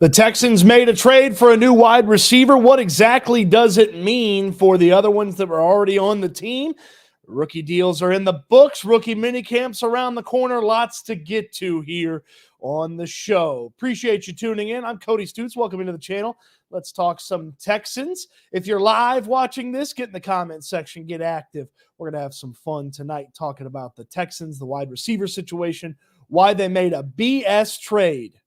The Texans made a trade for a new wide receiver. What exactly does it mean for the other ones that were already on the team? Rookie deals are in the books. Rookie minicamps around the corner. Lots to get to here on the show. Appreciate you tuning in. I'm Cody Stoots. Welcome into the channel. Let's talk some Texans. If you're live watching this, get in the comment section. Get active. We're going to have some fun tonight talking about the Texans, the wide receiver situation, why they made a BS trade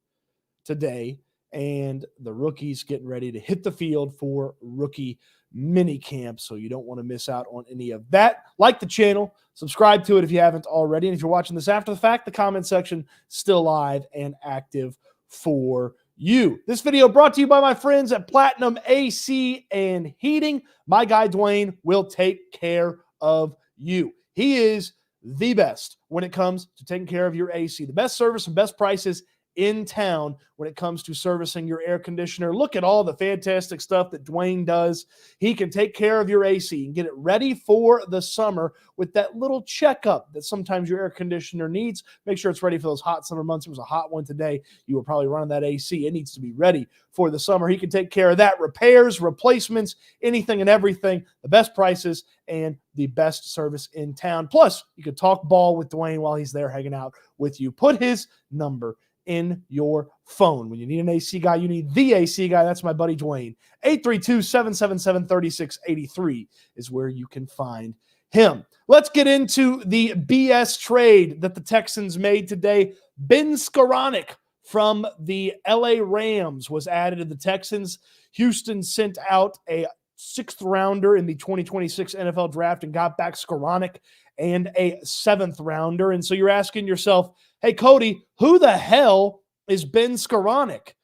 today, and the rookies getting ready to hit the field for rookie minicamp. So you don't want to miss out on any of that. Like the channel, subscribe to it if you haven't already. And if you're watching this after the fact, the comment section still live and active for you. This video brought to you by my friends at Platinum AC and Heating. My guy Dwyane will take care of you. He is the best when it comes to taking care of your AC. The best service and best prices in town when it comes to servicing your air conditioner. Look at all the fantastic stuff that Dwyane does. He can take care of your AC and get it ready for the summer with that little checkup that sometimes your air conditioner needs. Make sure it's ready for those hot summer months. It was a hot one today. You were probably running that AC. It needs to be ready for the summer. He can take care of that. Repairs, replacements, anything and everything. The best prices and the best service in town. Plus, you could talk ball with Dwyane while he's there hanging out with you. Put his number in your phone. When you need an AC guy, you need the AC guy. That's my buddy Dwyane. 832-777-3683 is where you can find him. Let's get into the BS trade that the Texans made today. Skowronek from the LA Rams was added to the Texans. Houston sent out a 6th rounder in the 2026 NFL draft and got back Skowronek and a 7th rounder. And so you're asking yourself, hey, Cody, who the hell is Skowronek?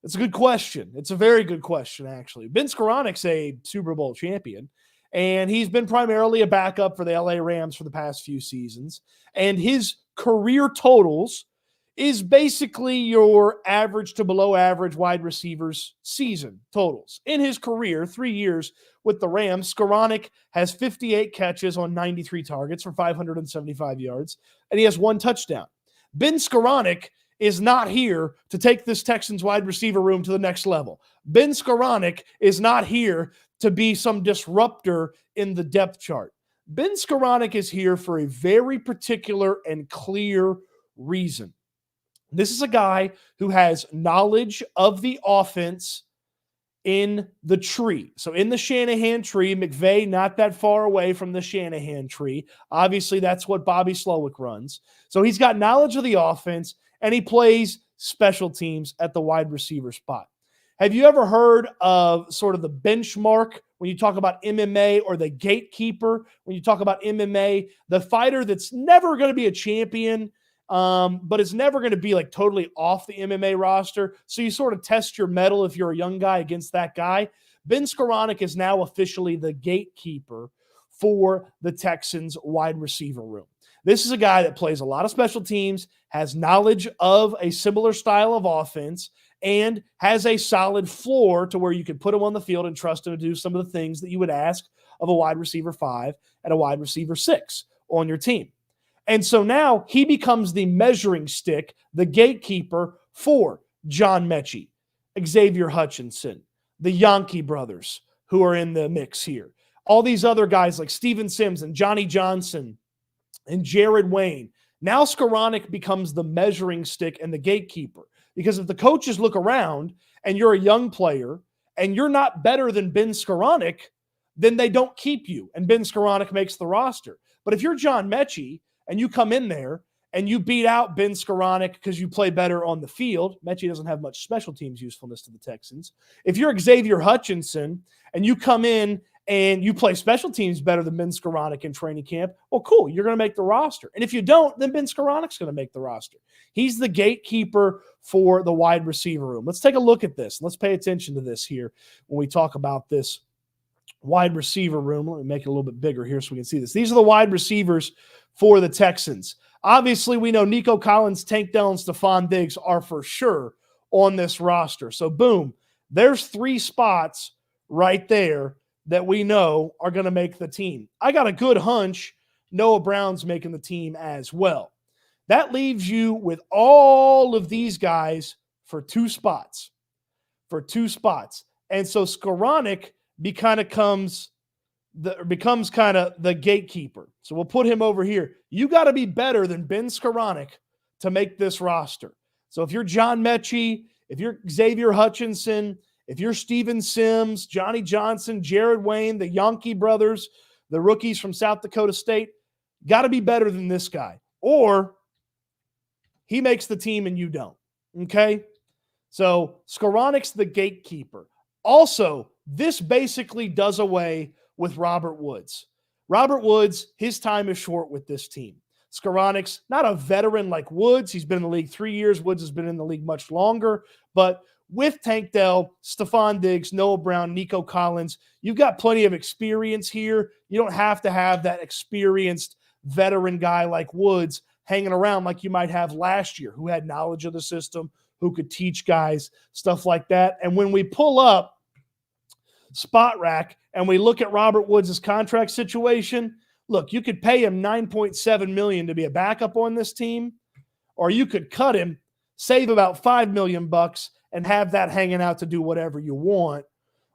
It's a good question. It's a very good question, actually. Skowronek's a Super Bowl champion, and he's been primarily a backup for the LA Rams for the past few seasons. And his career totals is basically your average to below average wide receivers season totals. In his career, 3 years with the Rams, Skowronek has 58 catches on 93 targets for 575 yards, and he has 1 touchdown. Skowronek is not here to take this Texans wide receiver room to the next level. Skowronek is not here to be some disruptor in the depth chart. Skowronek is here for a very particular and clear reason. This is a guy who has knowledge of the offense in the tree. So in the Shanahan tree, McVay not that far away from the Shanahan tree. Obviously, that's what Bobby Slowick runs. So he's got knowledge of the offense, and he plays special teams at the wide receiver spot. Have you ever heard of sort of the benchmark when you talk about MMA, or the gatekeeper when you talk about MMA, the fighter that's never going to be a champion, but it's never going to be like totally off the MMA roster. So you sort of test your mettle if you're a young guy against that guy. Skowronek is now officially the gatekeeper for the Texans wide receiver room. This is a guy that plays a lot of special teams, has knowledge of a similar style of offense, and has a solid floor to where you can put him on the field and trust him to do some of the things that you would ask of a wide receiver 5 and a wide receiver 6 on your team. And so now he becomes the measuring stick, the gatekeeper for John Mechie, Xavier Hutchinson, the Yankee brothers who are in the mix here. All these other guys like Steven Sims and Johnny Johnson and Jared Wayne. Now Skowronek becomes the measuring stick and the gatekeeper. Because if the coaches look around and you're a young player and you're not better than Skowronek, then they don't keep you, and Skowronek makes the roster. But if you're John Mechie, and you come in there and you beat out Skowronek because you play better on the field. Mechie doesn't have much special teams usefulness to the Texans. If you're Xavier Hutchinson and you come in and you play special teams better than Skowronek in training camp, well, cool, you're going to make the roster. And if you don't, then Skowronek's going to make the roster. He's the gatekeeper for the wide receiver room. Let's take a look at this. Let's pay attention to this here when we talk about this wide receiver room. Let me make it a little bit bigger here so we can see this. These are the wide receivers for the Texans. Obviously, we know Nico Collins, Tank Dell, and Stephon Diggs are for sure on this roster. So, boom, there's 3 spots right there that we know are going to make the team. I got a good hunch Noah Brown's making the team as well. That leaves you with all of these guys for 2 spots. for 2 spots. And so Skowronek becomes kind of the gatekeeper. So we'll put him over here. You got to be better than Ben Skowronek to make this roster. So if you're John Mechie, if you're Xavier Hutchinson, if you're Steven Sims, Johnny Johnson, Jared Wayne, the Yankee brothers, the rookies from South Dakota State, got to be better than this guy. Or he makes the team and you don't. Okay? So Skowronek's the gatekeeper. Also, this basically does away with Robert Woods. Robert Woods, his time is short with this team. Skowronek's not a veteran like Woods. He's been in the league 3 years. Woods has been in the league much longer. But with Tank Dell, Stephon Diggs, Noah Brown, Nico Collins, you've got plenty of experience here. You don't have to have that experienced veteran guy like Woods hanging around like you might have last year, who had knowledge of the system, who could teach guys, stuff like that. And when we pull up Spot Rack and we look at Robert Woods' contract situation, look, you could pay him $9.7 million to be a backup on this team, or you could cut him, save about $5 million and have that hanging out to do whatever you want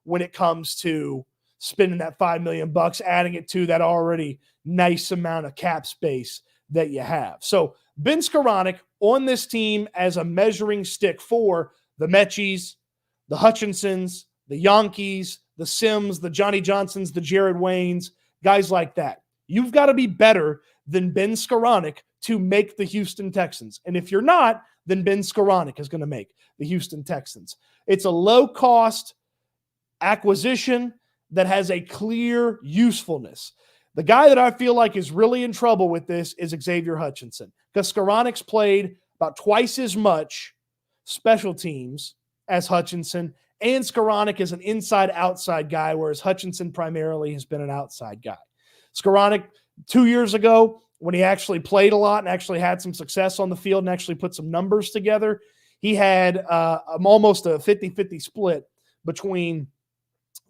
when it comes to spending that $5 million, adding it to that already nice amount of cap space that you have. So Ben Skowronek on this team as a measuring stick for the Mechies, the Hutchinsons, the Yankees, the Sims, the Johnny Johnsons, the Jared Waynes, guys like that. You've got to be better than Ben Skowronek to make the Houston Texans. And if you're not, then Ben Skowronek is going to make the Houston Texans. It's a low-cost acquisition that has a clear usefulness. The guy that I feel like is really in trouble with this is Xavier Hutchinson, because Skowronek's played about twice as much special teams as Hutchinson, and Skowronek is an inside-outside guy, whereas Hutchinson primarily has been an outside guy. Skowronek, 2 years ago, when he actually played a lot and actually had some success on the field and actually put some numbers together, he had almost a 50-50 split between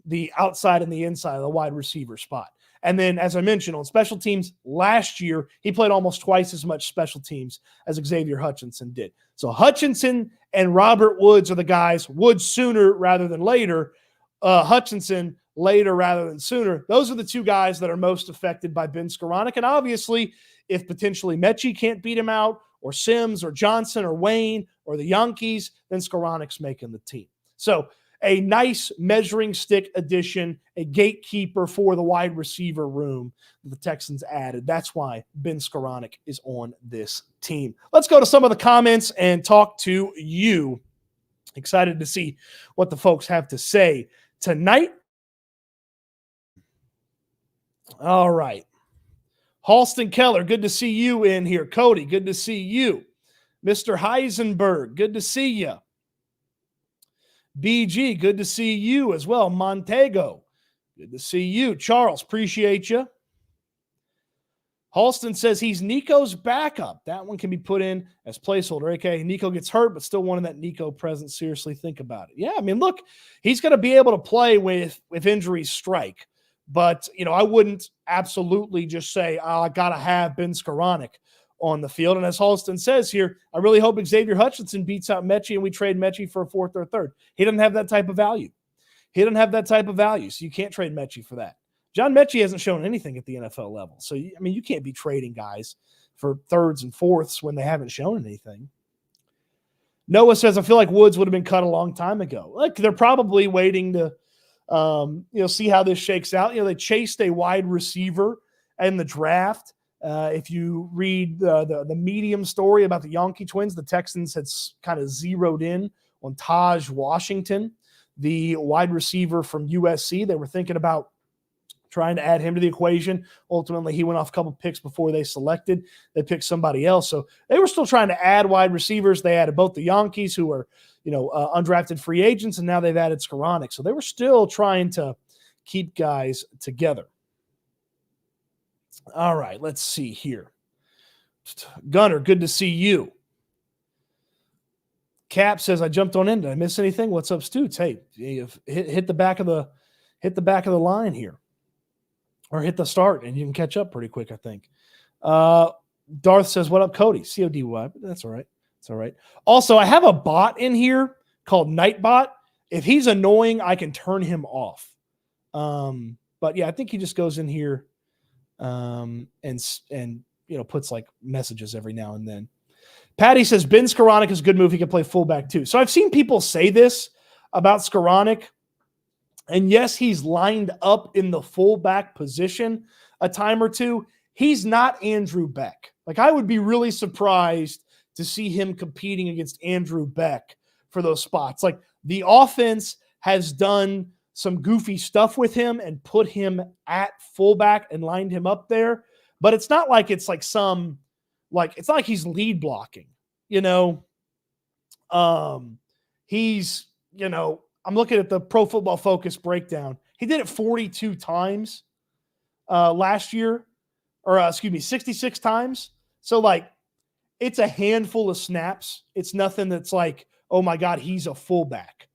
the outside and the inside of the wide receiver spot. And then, as I mentioned, on special teams last year, he played almost twice as much special teams as Xavier Hutchinson did. So Hutchinson and Robert Woods are the guys. Woods sooner rather than later. Hutchinson later rather than sooner. Those are the two guys that are most affected by Ben Skowronek. And obviously, if potentially Mechie can't beat him out, or Sims or Johnson or Wayne or the Yankees, then Skowronek's making the team. So a nice measuring stick addition, a gatekeeper for the wide receiver room that the Texans added. That's why Ben Skowronek is on this team. Let's go to some of the comments and talk to you. Excited to see what the folks have to say tonight. All right. Halston Keller, good to see you in here. Cody, good to see you. Mr. Heisenberg, good to see you. BG, good to see you as well. Montego, good to see you. Charles, appreciate you. Halston says he's Nico's backup. That one can be put in as placeholder. Okay, Nico gets hurt, but still wanting that Nico presence. Seriously, think about it. Yeah, I mean, look, he's going to be able to play with injuries strike. But, you know, I wouldn't absolutely just say, oh, I got to have Ben Skowronek on the field. And as Halston says here, I really hope Xavier Hutchinson beats out Mechie and we trade Mechie for a fourth or a third. He doesn't have that type of value. So you can't trade Mechie for that. John Mechie hasn't shown anything at the NFL level. So, I mean, you can't be trading guys for thirds and fourths when they haven't shown anything. Noah says, I feel like Woods would have been cut a long time ago. Like, they're probably waiting to see how this shakes out. They chased a wide receiver in the draft. If you read the Medium story about the Yankee twins, the Texans had kind of zeroed in on Taj Washington, the wide receiver from USC. They were thinking about trying to add him to the equation. Ultimately, he went off a couple picks before they selected. They picked somebody else. So they were still trying to add wide receivers. They added both the Yankees, who were undrafted free agents, and now they've added Skowronek. So they were still trying to keep guys together. All right, let's see here. Gunner, good to see you. Cap says, I jumped on in. Did I miss anything? What's up, Stoots? Hey, hit the back of the line here. Or hit the start, and you can catch up pretty quick, I think. Darth says, what up, Cody? CODY. That's all right. It's all right. Also, I have a bot in here called Nightbot if he's annoying, I can turn him off. But yeah, I think he just goes in here and puts like messages every now and then. Patty says Ben Skowronek is a good move. He can play fullback too. So I've seen people say this about Skowronek. And yes, he's lined up in the fullback position a time or two. He's not Andrew Beck. Like, I would be really surprised to see him competing against Andrew Beck for those spots. Like, the offense has done some goofy stuff with him and put him at fullback and lined him up there. But it's not like it's like it's not like he's lead blocking, he's, I'm looking at the Pro Football Focus breakdown. He did it 42 times last year, or 66 times. So, like, it's a handful of snaps. It's nothing that's like, oh my God, he's a fullback,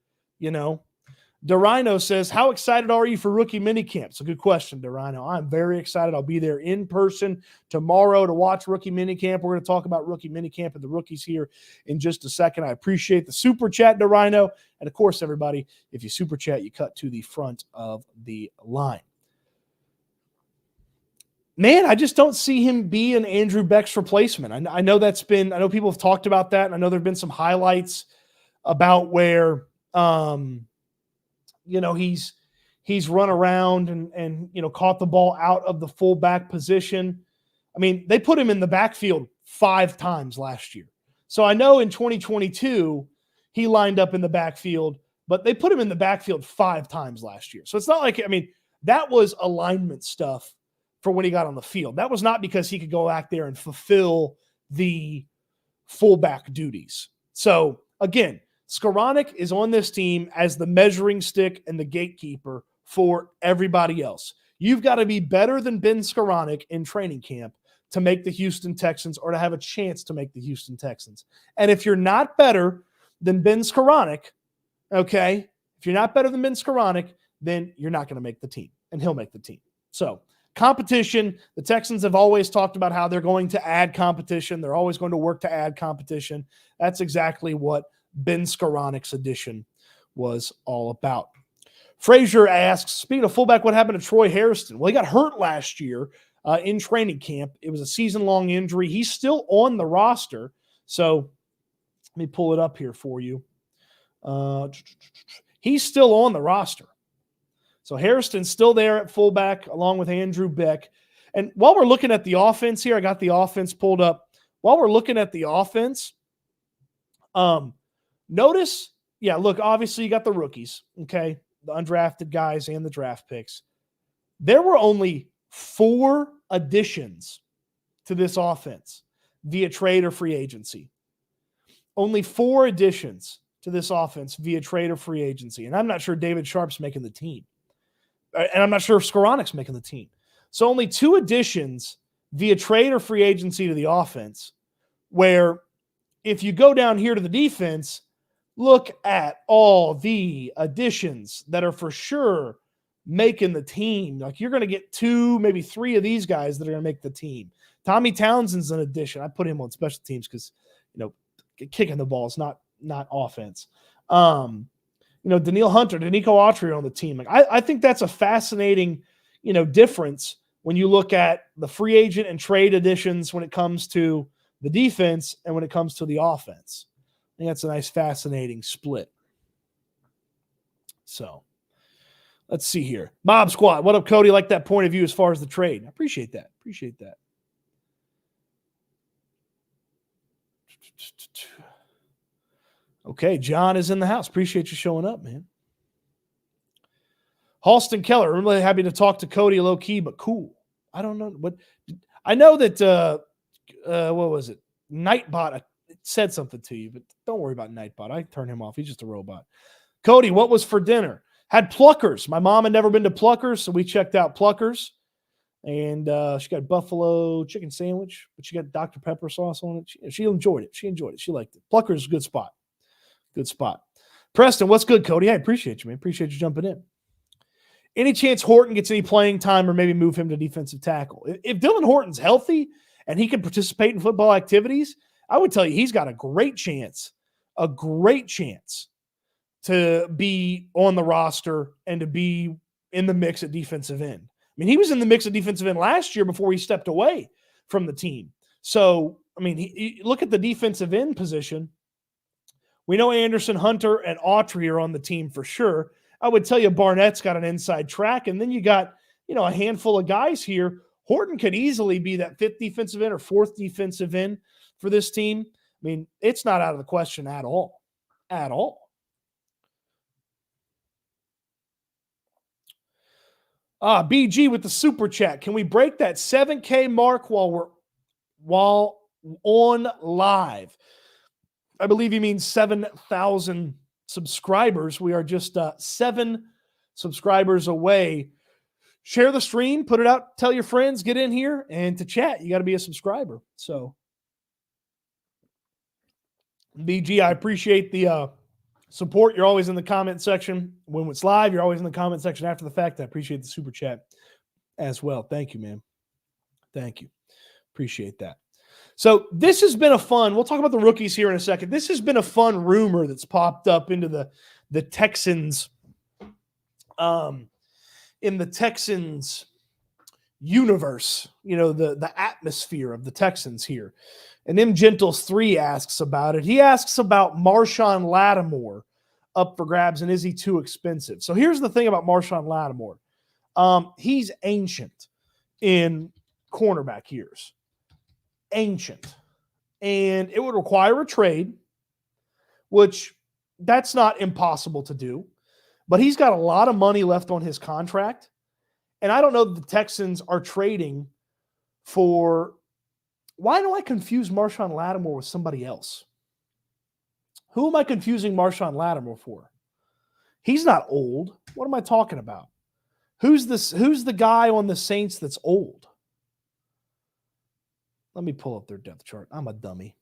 Dorino says, how excited are you for rookie minicamp? It's a good question, Dorino. I'm very excited. I'll be there in person tomorrow to watch rookie minicamp. We're going to talk about rookie minicamp and the rookies here in just a second. I appreciate the super chat, Dorino. And of course, everybody, if you super chat, you cut to the front of the line. Man, I just don't see him be an Andrew Beck's replacement. I know people have talked about that, and I know there have been some highlights about where he's run around and caught the ball out of the fullback position. I mean, they put him in the backfield 5 times last year. So I know in 2022 he lined up in the backfield, but they put him in the backfield 5 times last year. So it's not like, that was alignment stuff for when he got on the field. That was not because he could go back there and fulfill the fullback duties. So again, Skowronek is on this team as the measuring stick and the gatekeeper for everybody else. You've got to be better than Ben Skowronek in training camp to make the Houston Texans or to have a chance to make the Houston Texans. And if you're not better than Ben Skowronek, okay, if you're not better than Ben Skowronek, then you're not going to make the team, and he'll make the team. So competition, the Texans have always talked about how they're going to add competition. They're always going to work to add competition. That's exactly what Ben Skowronek's addition was all about. Frazier asks, speaking of fullback, what happened to Troy Hairston? Well, he got hurt last year in training camp. It was a season-long injury. He's still on the roster. So let me pull it up here for you. He's still on the roster. So Hairston's still there at fullback along with Andrew Beck. And while we're looking at the offense here, I got the offense pulled up. While we're looking at the offense, notice, look, obviously you got the rookies, okay, the undrafted guys and the draft picks. There were only 4 additions to this offense via trade or free agency. Only 4 additions to this offense via trade or free agency. And I'm not sure David Sharp's making the team. And I'm not sure if Skowronek's making the team. So only 2 additions via trade or free agency to the offense, where if you go down here to the defense, look at all the additions that are for sure making the team. Like, you're going to get 2, maybe 3 of these guys that are going to make the team. Tommy Townsend's an addition. I put him on special teams because, kicking the ball is not offense. Daniil Hunter, Danico Autry on the team. Like, I think that's a fascinating, difference when you look at the free agent and trade additions when it comes to the defense and when it comes to the offense. I think that's a nice, fascinating split. So let's see here. Mob Squad, what up, Cody? Like that point of view as far as the trade. I appreciate that. Okay, John is in the house. Appreciate you showing up, man. Halston Keller, I'm really happy to talk to Cody low-key, but cool. I don't know. I know that, what was it? Nightbot said something to you, but don't worry about Nightbot. I turn him off. He's just a robot. Cody, what was for dinner? Had Pluckers. My mom had never been to Pluckers, so we checked out Pluckers. And she got a buffalo chicken sandwich, but she got Dr. Pepper sauce on it. She enjoyed it. She liked it. Pluckers is a good spot. Preston, what's good, Cody? I appreciate you, man. Appreciate you jumping in. Any chance Horton gets any playing time or maybe move him to defensive tackle? If Dylan Horton's healthy and he can participate in football activities, I would tell you he's got a great chance to be on the roster and to be in the mix at defensive end. I mean, he was in the mix at defensive end last year before he stepped away from the team. So, I mean, look at the defensive end position. We know Anderson, Hunter, and Autry are on the team for sure. I would tell you Barnett's got an inside track, and then you got, a handful of guys here. Horton could easily be that fifth defensive end or fourth defensive end for this team. I mean, it's not out of the question at all. At all. BG with the super chat. Can we break that 7K mark while on live? I believe he means 7,000 subscribers. We are just 7 subscribers away. Share the stream, put it out, tell your friends, get in here, and to chat, you got to be a subscriber. So, BG, I appreciate the support. You're always in the comment section. When it's live, you're always in the comment section after the fact. I appreciate the super chat as well. Thank you, man. Thank you. Appreciate that. So this has been we'll talk about the rookies here in a second. This has been a fun rumor that's popped up into the Texans, in the Texans universe, the atmosphere of the Texans here. And M Gentles 3 asks about it. He asks about Marshon Lattimore up for grabs, and is he too expensive? So here's the thing about Marshon Lattimore. He's ancient in cornerback years. Ancient. And it would require a trade, which that's not impossible to do. But he's got a lot of money left on his contract. And I don't know that the Texans are trading for – why do I confuse Marshon Lattimore with somebody else? Who am I confusing Marshon Lattimore for? He's not old. What am I talking about? Who's the guy on the Saints that's old? Let me pull up their depth chart. I'm a dummy.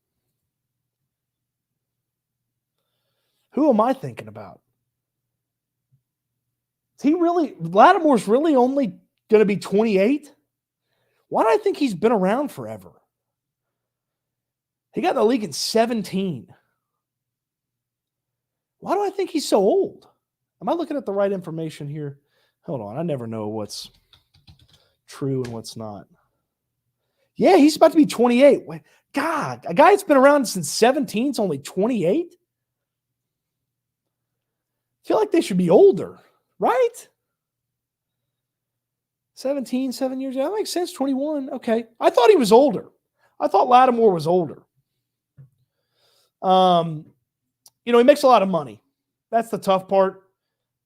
Who am I thinking about? Lattimore's really only going to be 28? Why do I think he's been around forever? He got in the league in 17. Why do I think he's so old? Am I looking at the right information here? Hold on. I never know what's true and what's not. Yeah, he's about to be 28. God, a guy that's been around since 17 is only 28? I feel like they should be older, right? 17, 7 years. That makes sense. 21. Okay. I thought he was older. I thought Lattimore was older. He makes a lot of money. That's the tough part.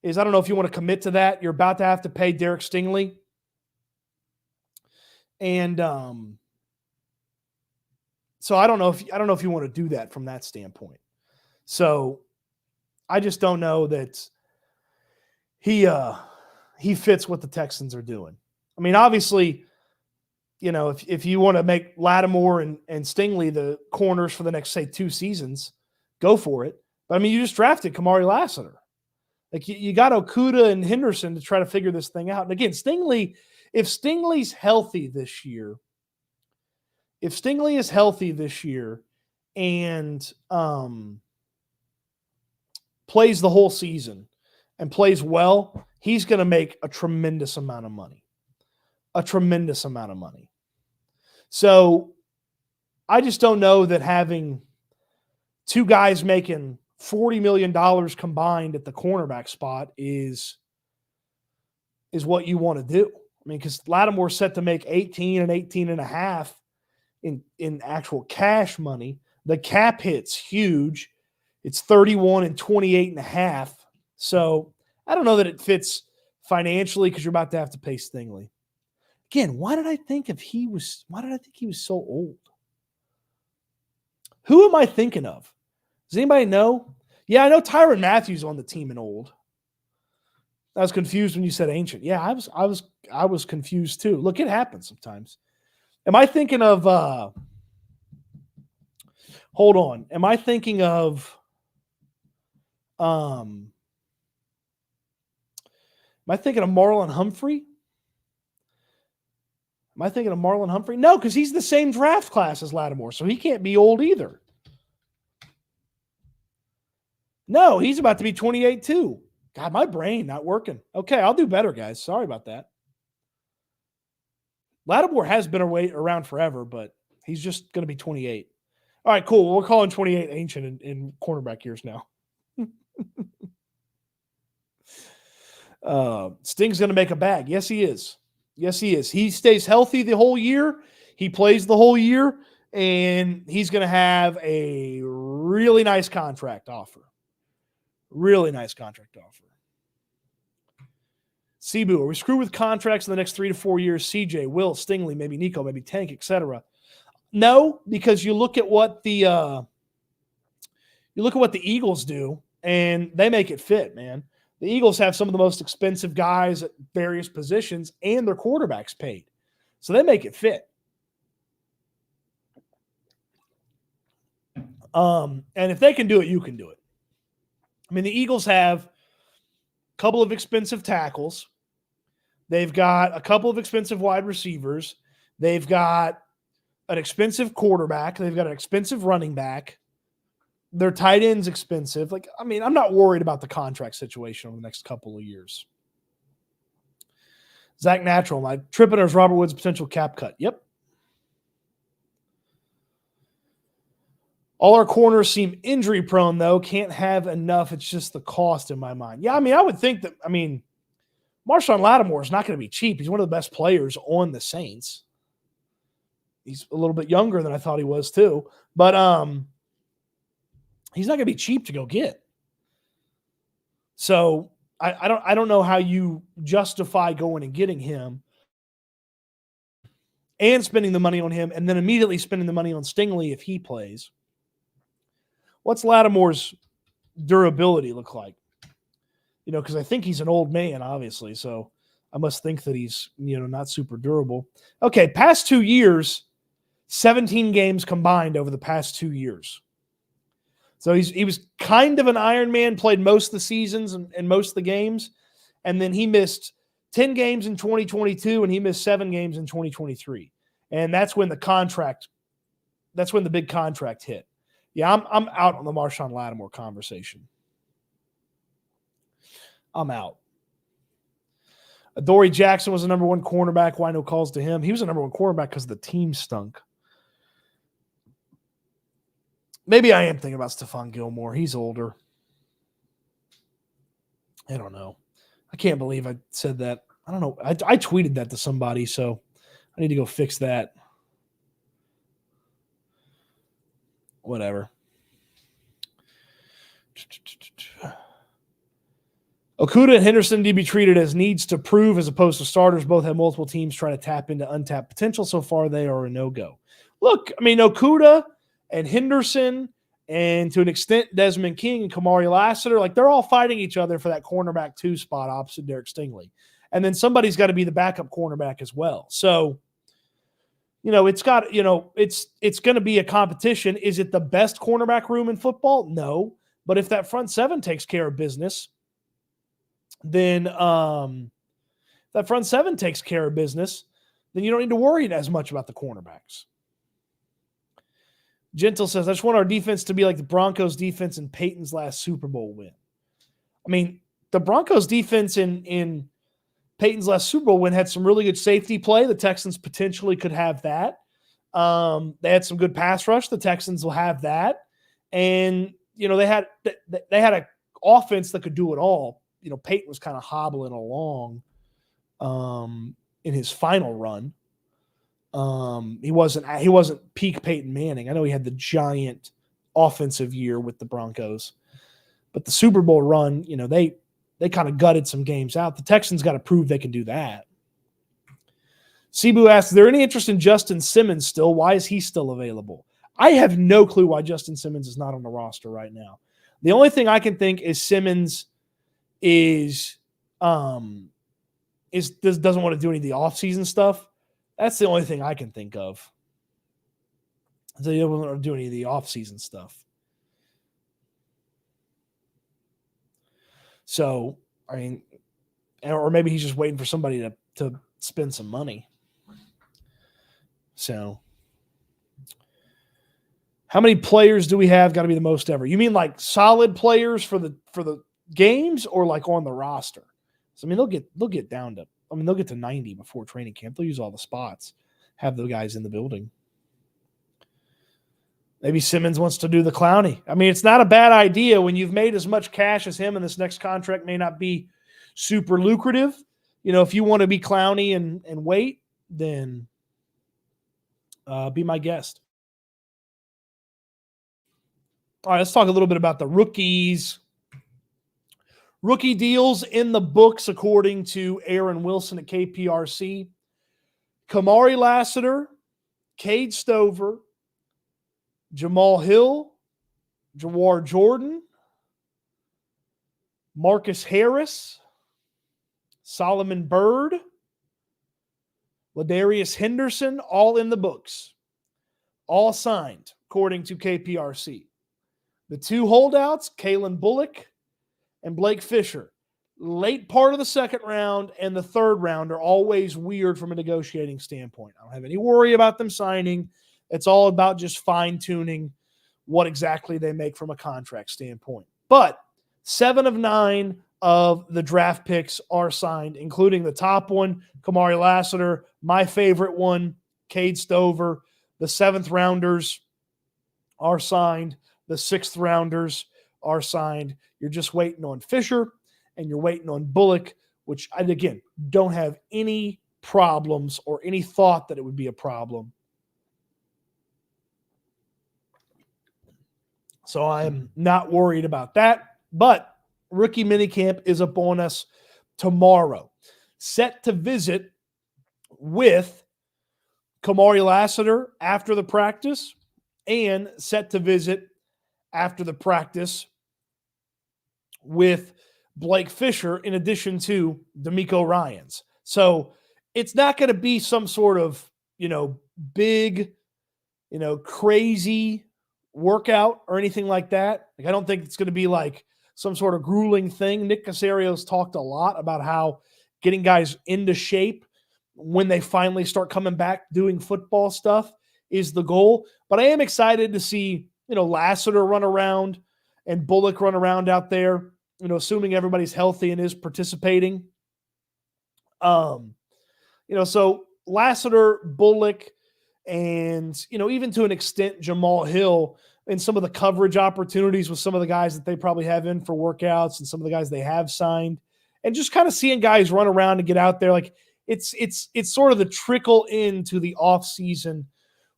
Is I don't know if you want to commit to that. You're about to have to pay Derek Stingley. And so I don't know if you want to do that from that standpoint. So I just don't know that he fits what the Texans are doing. I mean, obviously, if you want to make Lattimore and Stingley the corners for the next, say, 2 seasons, go for it. But I mean, you just drafted Kamari Lassiter. Like you got Okudah and Henderson to try to figure this thing out. And again, if Stingley's healthy this year, and plays the whole season and plays well, he's going to make a tremendous amount of money. So I just don't know that having 2 guys making $40 million combined at the cornerback spot is what you want to do. I mean, because Lattimore's set to make 18 and 18 and a half in actual cash money. The cap hit's huge. It's 31 and 28 and a half. So I don't know that it fits financially because you're about to have to pay Stingley. Again, why did I think he was so old? Who am I thinking of? Does anybody know? Yeah, I know Tyrann Mathieu's on the team and old. I was confused when you said ancient. Yeah, I was confused too. Look, it happens sometimes. Am I thinking of hold on. Am I thinking of Marlon Humphrey? No, because he's the same draft class as Lattimore, so he can't be old either. No, he's about to be 28 too. God, my brain not working. Okay, I'll do better, guys. Sorry about that. Lattimore has been around forever, but he's just going to be 28. All right, cool. Well, we're calling 28 ancient in cornerback years now. Sting's going to make a bag. Yes, he is. Yes, he is. He stays healthy the whole year. He plays the whole year, and he's going to have a really nice contract offer. Really nice contract offer. Cebu, are we screwed with contracts in the next 3 to 4 years? CJ, Will, Stingley, maybe Nico, maybe Tank, etc. No, because you look at what the Eagles do, and they make it fit, man. The Eagles have some of the most expensive guys at various positions, and their quarterbacks paid, so they make it fit. And if they can do it, you can do it. I mean, the Eagles have a couple of expensive tackles. They've got a couple of expensive wide receivers. They've got an expensive quarterback. They've got an expensive running back. Their tight end's expensive. I'm not worried about the contract situation over the next couple of years. Zach Natural, my Trippiners, Robert Woods potential cap cut. Yep. All our corners seem injury prone, though. Can't have enough. It's just the cost in my mind. Yeah, I would think that, Marshawn Lattimore is not going to be cheap. He's one of the best players on the Saints. He's a little bit younger than I thought he was, too. But he's not going to be cheap to go get. So I don't know how you justify going and getting him and spending the money on him and then immediately spending the money on Stingley if he plays. What's Lattimore's durability look like? Because I think he's an old man, obviously. So I must think that he's, not super durable. Okay, past 2 years, 17 games combined over the past 2 years. So he was kind of an Iron Man, played most of the seasons and most of the games. And then he missed 10 games in 2022 and he missed 7 games in 2023. And that's when the big contract hit. Yeah, I'm out on the Marshawn Lattimore conversation. I'm out. Adoree Jackson was the number one cornerback. Why no calls to him? He was the number one cornerback because the team stunk. Maybe I am thinking about Stephon Gilmore. He's older. I don't know. I can't believe I said that. I don't know. I tweeted that to somebody, so I need to go fix that. Whatever. Okudah and Henderson need to be treated as needs to prove as opposed to starters. Both have multiple teams trying to tap into untapped potential. So far, they are a no-go. Look, Okudah and Henderson and to an extent Desmond King and Kamari Lassiter, they're all fighting each other for that cornerback 2 spot opposite Derek Stingley. And then somebody's got to be the backup cornerback as well. So, it's got, it's going to be a competition. Is it the best cornerback room in football? No. But if that front 7 takes care of business, then then you don't need to worry as much about the cornerbacks. Gentle says, I just want our defense to be like the Broncos defense in Peyton's last Super Bowl win. The Broncos defense in Peyton's last Super Bowl win had some really good safety play. The Texans potentially could have that. They had some good pass rush. The Texans will have that. And, they had an offense that could do it all. Peyton was kind of hobbling along in his final run. He wasn't peak Peyton Manning. I know he had the giant offensive year with the Broncos, but the Super Bowl run, they kind of gutted some games out. The Texans got to prove they can do that. Cebu asks, is there any interest in Justin Simmons still? Why is he still available? I have no clue why Justin Simmons is not on the roster right now. The only thing I can think is Simmons doesn't want to do any of the offseason stuff. That's the only thing I can think of. They don't want to do any of the offseason stuff. So, or maybe he's just waiting for somebody to spend some money. So, How many players do we have? Got to be the most ever. You mean like solid players for the games, or like on the roster? So I mean, they'll get down to. I mean, they'll get to 90 before training camp. They'll use all the spots, have the guys in the building. Maybe Simmons wants to do the Clowney. I mean, it's not a bad idea when you've made as much cash as him, and this next contract may not be super lucrative. You know, if you want to be Clowney and wait, then be my guest. All right, let's talk a little bit about the rookies. Rookie deals in the books, according to Aaron Wilson at KPRC. Kamari Lassiter, Cade Stover, Jamal Hill, Jawar Jordan, Marcus Harris, Solomon Byrd, Ladarius Henderson, all in the books. All signed, according to KPRC. The two holdouts, Kalen Bullock and Blake Fisher. Late part of the second round and the third round are always weird from a negotiating standpoint. I don't have any worry about them signing. It's all about just fine-tuning what exactly they make from a contract standpoint. But 7 of 9 of the draft picks are signed, including the top one, Kamari Lassiter, my favorite one, Cade Stover. The 7th rounders are signed. The 6th rounders are signed. You're just waiting on Fisher and you're waiting on Bullock, which I, again, don't have any problems or any thought that it would be a problem. So I'm not worried about that. But rookie minicamp is upon us tomorrow. Set to visit with Kamari Lassiter after the practice, and set to visit after the practice with Blake Fisher, in addition to D'Amico Ryans. So it's not going to be some sort of, big, crazy workout or anything like that. Like, I don't think it's going to be like some sort of grueling thing. Nick Caserio's talked a lot about how getting guys into shape when they finally start coming back doing football stuff is the goal. But I am excited to see, Lassiter run around and Bullock run around out there, assuming everybody's healthy and is participating. So Lassiter, Bullock, and, even to an extent, Jamal Hill, and some of the coverage opportunities with some of the guys that they probably have in for workouts and some of the guys they have signed, and just kind of seeing guys run around and get out there. Like, it's sort of the trickle into the off-season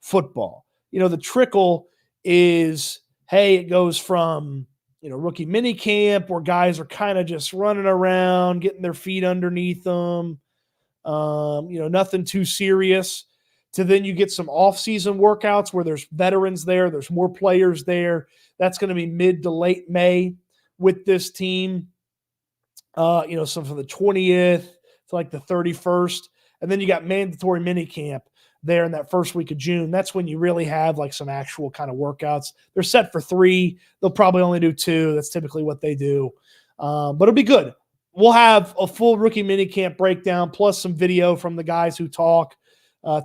football. The trickle is, hey, it goes from, rookie mini camp where guys are kind of just running around, getting their feet underneath them, nothing too serious, to then you get some off-season workouts where there's veterans there, there's more players there. That's going to be mid to late May with this team, so from the 20th to like the 31st. And then you got mandatory mini camp there in that first week of June. That's when you really have like some actual kind of workouts. They're set for 3. They'll probably only do 2. That's typically what they do. But it'll be good. We'll have a full rookie mini camp breakdown plus some video from the guys who talk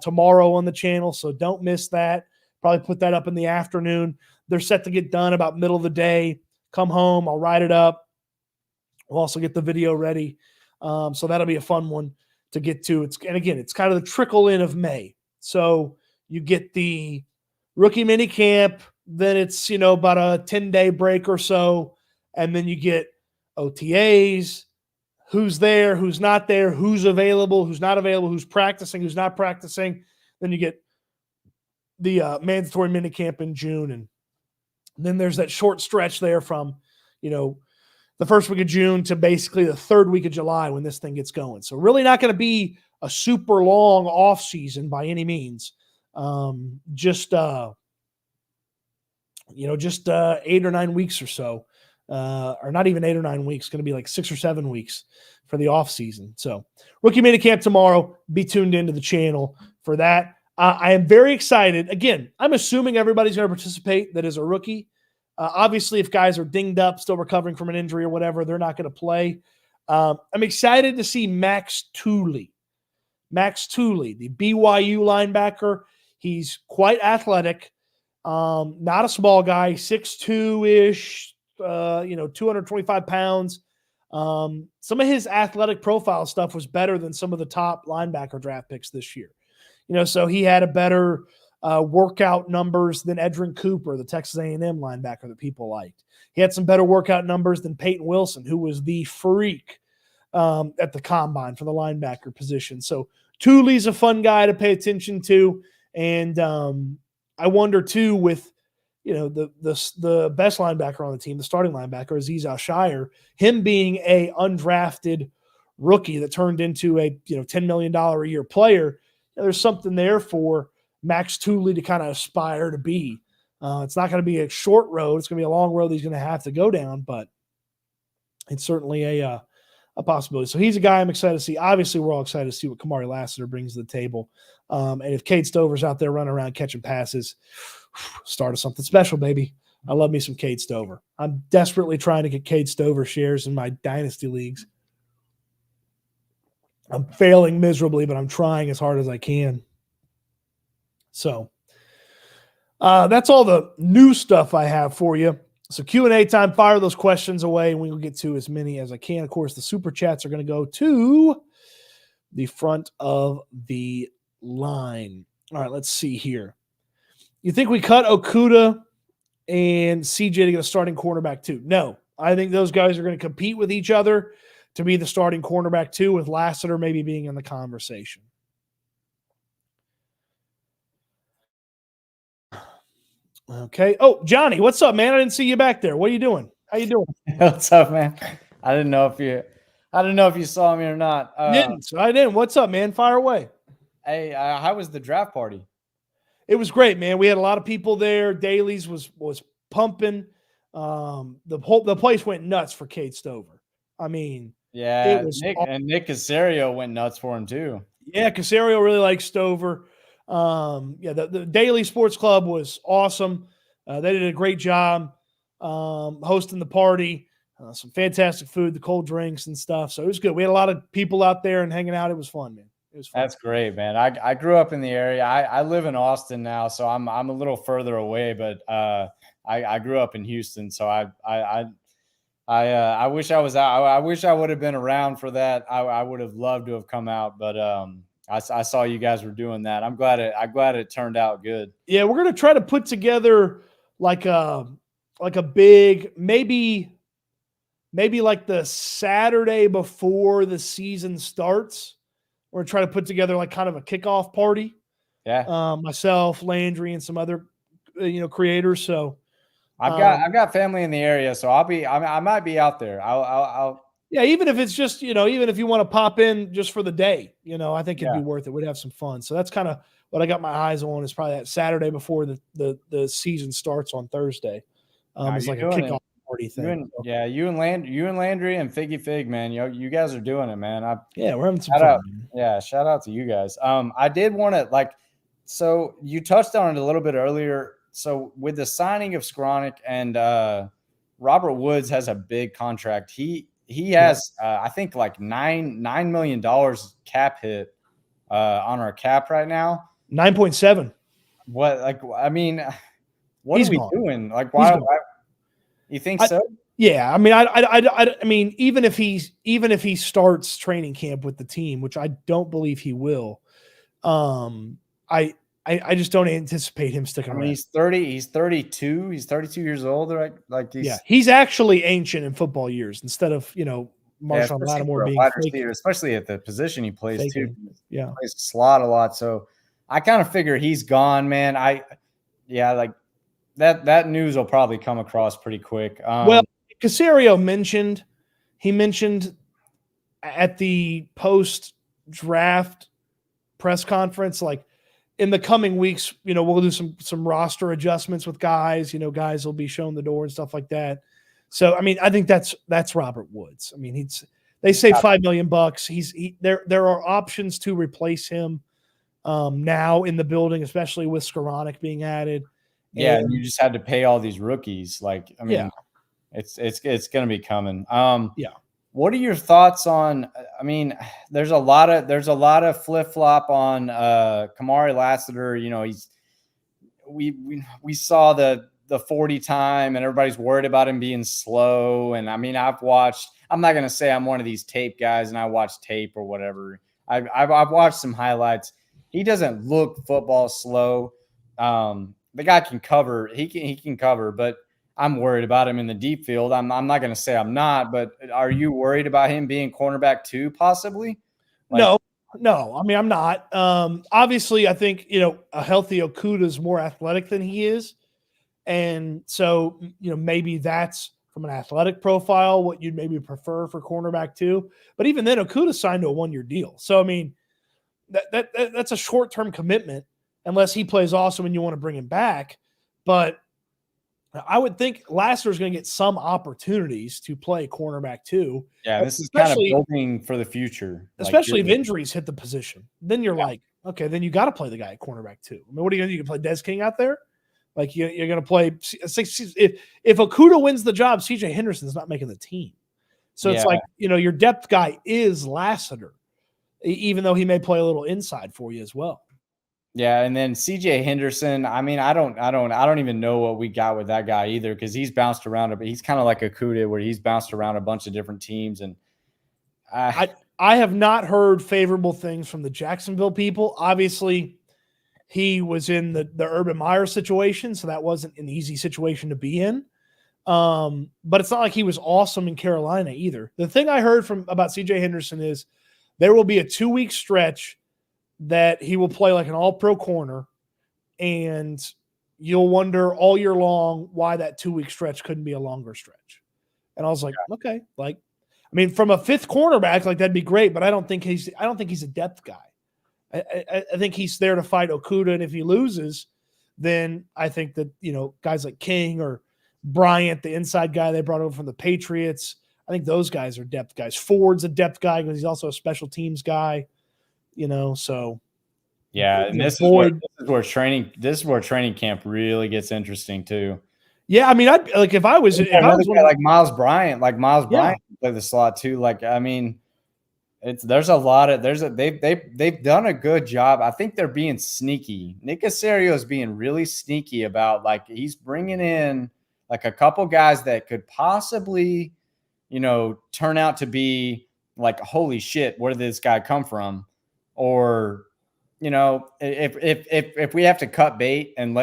tomorrow on the channel. So don't miss that. Probably put that up in the afternoon. They're set to get done about middle of the day. Come home. I'll write it up. We'll also get the video ready. So that'll be a fun one to get to. And again, it's kind of the trickle in of May. So you get the rookie mini camp, then it's, about a 10-day break or so. And then you get OTAs, who's there, who's not there, who's available, who's not available, who's practicing, who's not practicing. Then you get the mandatory mini camp in June. And then there's that short stretch there from, the first week of June to basically the third week of July when this thing gets going. So really not going to be a super long off season by any means. Just 8 or 9 weeks or so, or not even 8 or 9 weeks, going to be like 6 or 7 weeks for the off season. So rookie minicamp tomorrow, be tuned into the channel for that. I am very excited. Again, I'm assuming everybody's going to participate that is a rookie. Obviously, if guys are dinged up, still recovering from an injury or whatever, they're not going to play. I'm excited to see Max Tooley, the BYU linebacker. He's quite athletic. Not a small guy, 6'2"-ish, 225 pounds. Some of his athletic profile stuff was better than some of the top linebacker draft picks this year. So he had a better workout numbers than Edrin Cooper, the Texas A&M linebacker that people liked. He had some better workout numbers than Peyton Wilson, who was the freak at the combine for the linebacker position. So Thule's a fun guy to pay attention to. And I wonder too, with the best linebacker on the team, the starting linebacker, Azeez Al-Shaair, him being a undrafted rookie that turned into a $10 million a year player. There's something there for Max Thule to kind of aspire to be. It's not going to be a short road. It's going to be a long road that he's going to have to go down, but it's certainly a possibility. So he's a guy I'm excited to see. Obviously, we're all excited to see what Kamari Lassiter brings to the table. And if Cade Stover's out there running around catching passes, start of something special, baby. I love me some Cade Stover. I'm desperately trying to get Cade Stover shares in my dynasty leagues. I'm failing miserably, but I'm trying as hard as I can. So that's all the new stuff I have for you. So Q&A time, fire those questions away, and we will get to as many as I can. Of course, the super chats are going to go to the front of the line. All right, let's see here. You think we cut Okudah and CJ to get a starting cornerback too? No, I think those guys are going to compete with each other to be the starting cornerback too, with Lassiter maybe being in the conversation. Okay. Oh, Johnny, what's up, man? I didn't see you back there. What are you doing? How you doing? What's up, man? I didn't know if you saw me or not. I didn't. What's up, man? Fire away. Hey, how was the draft party? It was great, man. We had a lot of people there. Dailies was pumping. The place went nuts for Cade Stover. I mean, yeah, Nick Caserio went nuts for him too. Yeah, Caserio really likes Stover. The Daily Sports Club was awesome. They did a great job hosting the party. Some fantastic food, the cold drinks and stuff. So it was good. We had a lot of people out there and hanging out. It was fun, man. It was fun. That's great, man. I grew up in the area. I live in Austin now, so I'm a little further away, but I grew up in Houston, so I wish I was out. I wish I would have been around for that. I would have loved to have come out, but I saw you guys were doing that. I'm glad it turned out good. Yeah, we're gonna try to put together like a big maybe like the Saturday before the season starts. We're gonna try to put together like kind of a kickoff party. Yeah. Myself, Landry, and some other creators. So I've got family in the area, so I might be out there. I'll yeah, even if it's just, even if you want to pop in just for the day, I think it'd be worth it. We'd have some fun. So that's kind of what I got my eyes on, is probably that Saturday before the season starts on Thursday. It's like a kickoff party thing. You and Landry and Figgy Fig, man. You guys are doing it, man. We're having some fun. Yeah, shout out to you guys. I did want to so you touched on it a little bit earlier. So with the signing of Skowronek and Robert Woods has a big contract. He has, I think, like $9 million cap hit on our cap right now. 9.7. What? What He's are we gone. doing? Why? You think so? Yeah. I mean, I mean, even if he starts training camp with the team, which I don't believe he will, I just don't anticipate him sticking around. He's 30. He's 32. He's 32 years old, right? He's actually ancient in football years instead of Marshawn Lattimore being wide receiver, especially at the position he plays too. Yeah, he plays slot a lot. So I kind of figure he's gone, man. That news will probably come across pretty quick. Well, Caserio mentioned at the post-draft press conference, in the coming weeks, we'll do some roster adjustments with guys. Guys will be shown the door and stuff like that. So, I mean, I think that's Robert Woods. I mean, they say $5 million. There are options to replace him now in the building, especially with Skowronek being added. Yeah, and you just had to pay all these rookies. It's going to be coming. What are your thoughts on? I mean, there's a lot of flip flop on Kamari Lassiter. we saw the 40 time and everybody's worried about him being slow. And I mean, I'm not going to say I'm one of these tape guys and I watch tape or whatever. I've watched some highlights. He doesn't look football slow. The guy can cover. He can cover, but I'm worried about him in the deep field. I'm not going to say I'm not, but are you worried about him being cornerback 2 possibly? No. I mean, I'm not. Obviously, I think, a healthy Okudah is more athletic than he is. And so, maybe that's from an athletic profile what you'd maybe prefer for cornerback 2. But even then, Okudah signed to a 1-year deal. So, I mean, that's a short-term commitment unless he plays awesome and you want to bring him back. But I would think Lassiter's going to get some opportunities to play cornerback 2. Yeah, this is kind of building for the future. Especially if injuries hit the position. Then you're like, okay, then you got to play the guy at cornerback 2. I mean, what are you going to do? You can play Des King out there? Like, you're going to play – if Okudah wins the job, C.J. Henderson's not making the team. So it's like, your depth guy is Lassiter, even though he may play a little inside for you as well. Yeah, and then C.J. Henderson, I mean, I don't even know what we got with that guy either because he's bounced around. But he's kind of like Okudah where he's bounced around a bunch of different teams. And I have not heard favorable things from the Jacksonville people. Obviously, he was in the Urban Meyer situation, so that wasn't an easy situation to be in. But it's not like he was awesome in Carolina either. The thing I heard about C.J. Henderson is there will be a 2-week stretch that he will play like an all-pro corner, and you'll wonder all year long why that 2-week stretch couldn't be a longer stretch. And I was like, okay, like, I mean, from a 5th cornerback, like that'd be great, but I don't think he's a depth guy. I think he's there to fight Okudah, and if he loses, then I think that, guys like King or Bryant, the inside guy they brought over from the Patriots, I think those guys are depth guys. Ford's a depth guy because he's also a special teams guy. So yeah, and this is where training camp really gets interesting too. Yeah, I mean, if I was like Miles Bryant, can play the slot too. Like, I mean, they've done a good job. I think they're being sneaky. Nick Caserio is being really sneaky about like he's bringing in like a couple guys that could possibly, turn out to be like, holy shit, where did this guy come from? Or, if we have to cut bait and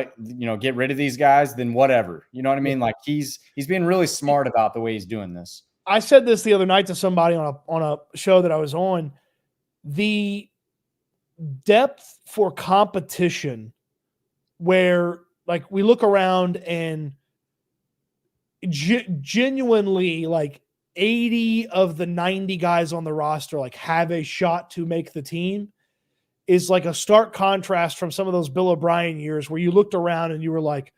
get rid of these guys, then whatever. You know what I mean? Like he's being really smart about the way he's doing this. I said this the other night to somebody on a show that I was on. The depth for competition where like we look around and genuinely like 80 of the 90 guys on the roster like have a shot to make the team is like a stark contrast from some of those Bill O'Brien years where you looked around and you were like,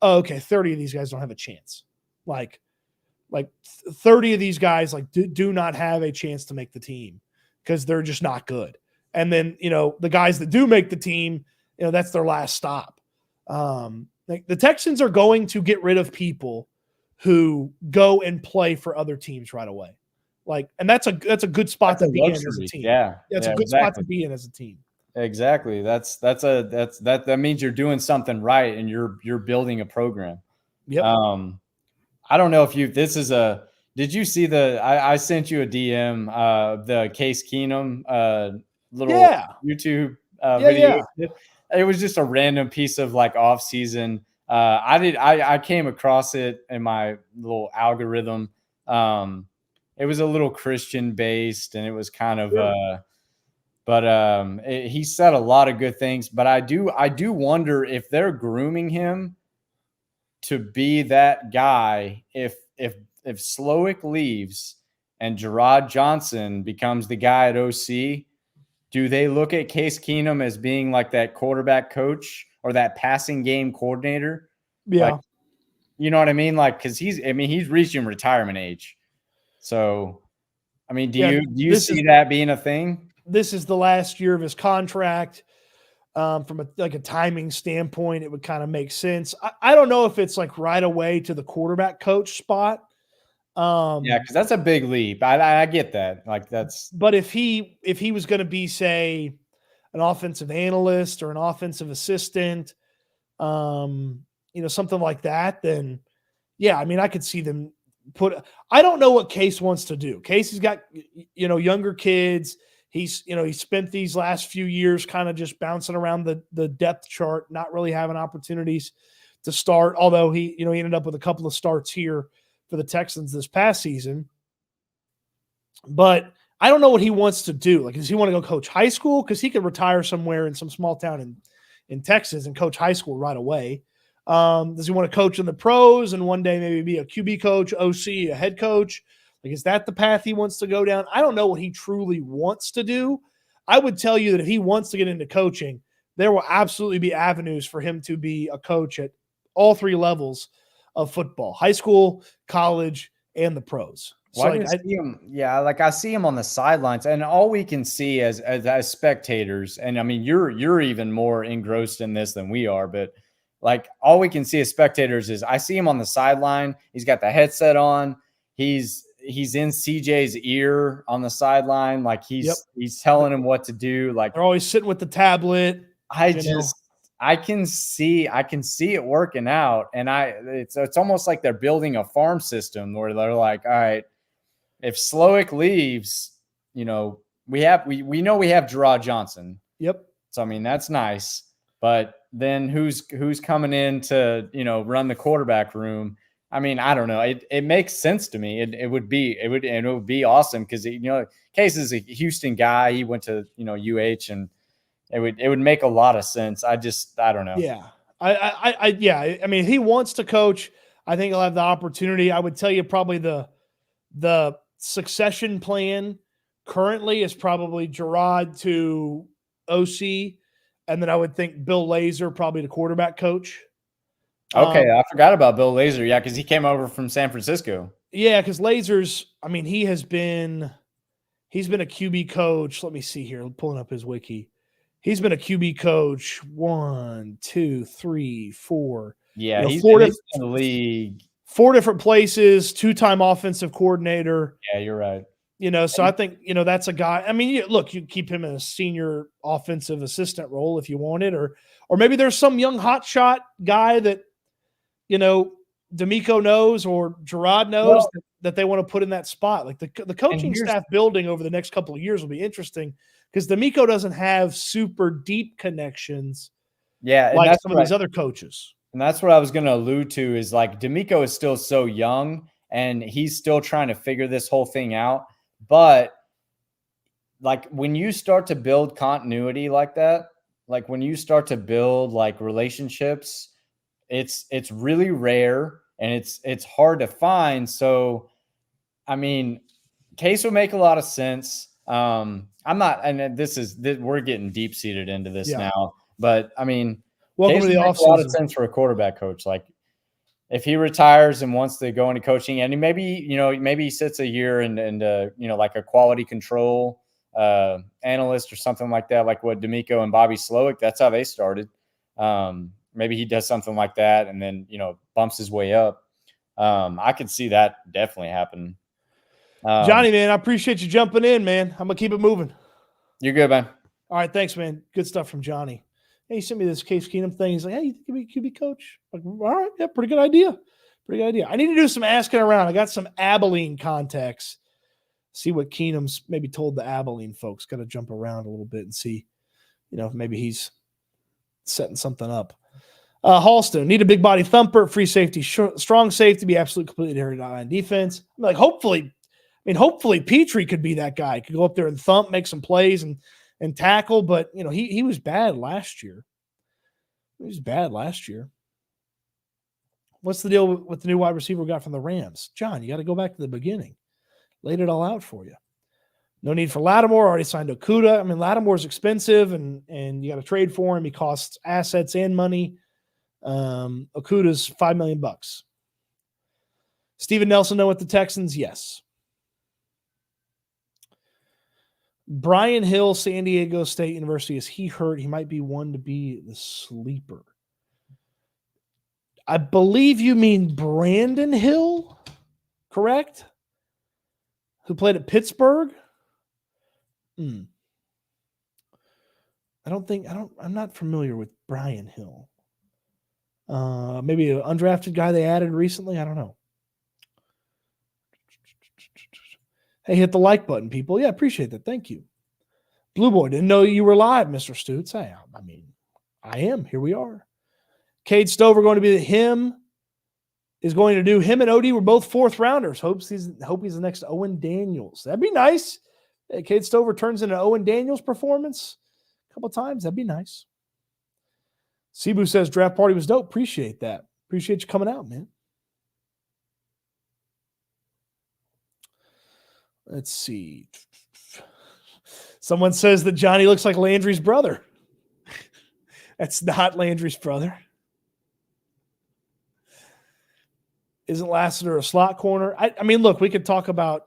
oh, okay, 30 of these guys don't have a chance. Like 30 of these guys like do not have a chance to make the team because they're just not good. And then, the guys that do make the team, that's their last stop. Like the Texans are going to get rid of people who go and play for other teams right away. Like, and that's a good spot to be in as a team. Yeah. It's a good spot to be in as a team. Exactly. That means you're doing something right and you're building a program. Yep. I don't know if did you see I sent you a DM, the Case Keenum, YouTube video. Yeah. It was just a random piece of like off season. I came across it in my little algorithm. It was a little Christian based and it was kind of, he said a lot of good things, but I do wonder if they're grooming him to be that guy. If Slowick leaves and Gerard Johnson becomes the guy at OC, do they look at Case Keenum as being like that quarterback coach or that passing game coordinator? Yeah. Like, you know what I mean? Like, cause he's reaching retirement age. So, I mean, do you see that being a thing? This is the last year of his contract. From a timing standpoint, it would kind of make sense. I don't know if it's like right away to the quarterback coach spot. Yeah, because that's a big leap. I get that. Like that's. But if he was going to be, say, an offensive analyst or an offensive assistant, something like that, then yeah, I mean, I could see them I don't know what Case wants to do. Case has got, younger kids. He's spent these last few years kind of just bouncing around the depth chart, not really having opportunities to start, although he ended up with a couple of starts here for the Texans this past season. But I don't know what he wants to do. Like, does he want to go coach high school? Because he could retire somewhere in some small town in Texas and coach high school right away. Does he want to coach in the pros and one day maybe be a QB coach, OC, a head coach? Like, is that the path he wants to go down? I don't know what he truly wants to do. I would tell you that if he wants to get into coaching, there will absolutely be avenues for him to be a coach at all three levels of football: high school, college, and the pros. So I see him, I see him on the sidelines, and all we can see as spectators, and I mean, you're even more engrossed in this than we are, but like all we can see as spectators is I see him on the sideline. He's got the headset on. He's in CJ's ear on the sideline, like he's telling him what to do. Like they're always sitting with the tablet. I can see it working out, and it's almost like they're building a farm system where they're like, all right, if Slowick leaves, we know we have Gerard Johnson. Yep. So I mean that's nice, but then who's coming in to run the quarterback room? I mean, I don't know. It makes sense to me. It would be awesome because Case is a Houston guy. He went to UH, and it would make a lot of sense. I don't know. Yeah, I mean, if he wants to coach, I think he'll have the opportunity. I would tell you probably the succession plan currently is probably Gerard to OC, and then I would think Bill Lazor probably the quarterback coach. Okay, I forgot about Bill Lazor. Yeah, because he came over from San Francisco. Yeah, because Lazor's, I mean, he's been a QB coach. Let me see here. I'm pulling up his wiki. He's been a QB coach 1, 2, 3, 4. Yeah, he's in the league. 4 different places, 2-time offensive coordinator. Yeah, you're right. So I think, that's a guy. I mean, look, you keep him in a senior offensive assistant role if you want it, or maybe there's some young hotshot guy that, D'Amico knows or Gerard knows that they want to put in that spot. Like the coaching staff building over the next couple of years will be interesting because D'Amico doesn't have super deep connections. Yeah. Like some of these other coaches. And that's what I was going to allude to is like D'Amico is still so young and he's still trying to figure this whole thing out. But like when you start to build continuity like that, like when you start to build like relationships, it's really rare and it's hard to find. So, I mean, Case would make a lot of sense. I'm not, and we're getting deep seated into this now, but I mean, welcome to the offseason. A lot of sense for a quarterback coach. Like if he retires and wants to go into coaching, and maybe he sits a year and like a quality control analyst or something like that, like what D'Amico and Bobby Slowick, that's how they started. Maybe he does something like that and then, bumps his way up. I could see that definitely happen. Johnny, man, I appreciate you jumping in, man. I'm going to keep it moving. You're good, man. All right. Thanks, man. Good stuff from Johnny. Hey, he sent me this Case Keenum thing. He's like, hey, you think you could be QB coach? Like, all right. Yeah, pretty good idea. I need to do some asking around. I got some Abilene contacts. See what Keenum's maybe told the Abilene folks. Got to jump around a little bit and see, maybe he's setting something up. Halston, need a big body thumper, free safety, strong safety, be absolutely completely different on defense. I'm like, hopefully Petrie could be that guy. Could go up there and thump, make some plays and tackle, but he was bad last year. What's the deal with the new wide receiver we got from the Rams? John, you got to go back to the beginning. Laid it all out for you. No need for Lattimore. Already signed Okudah. I mean, Lattimore's expensive, and you got to trade for him. He costs assets and money. Okudah's $5 million. Steven Nelson know with the Texans? Yes. Brian Hill, San Diego State University. Is he hurt? He might be one to be the sleeper. I believe you mean Brandon Hill, correct? Who played at Pittsburgh? I'm not familiar with Brian Hill. Maybe an undrafted guy they added recently. I don't know. Hey, hit the like button, people. Yeah, appreciate that. Thank you. Blue Boy, didn't know you were live, Mr. Stoots. Hey, I mean, I am. Here we are. Cade Stover going to be him and OD were both fourth rounders. Hope he's the next Owen Daniels. That'd be nice. Hey, Cade Stover turns into Owen Daniels performance a couple times. That'd be nice. Cebu says draft party was dope. Appreciate that. Appreciate you coming out, man. Let's see. Someone says that Johnny looks like Landry's brother. That's not Landry's brother. Isn't Lassiter a slot corner? I mean, look, we could talk about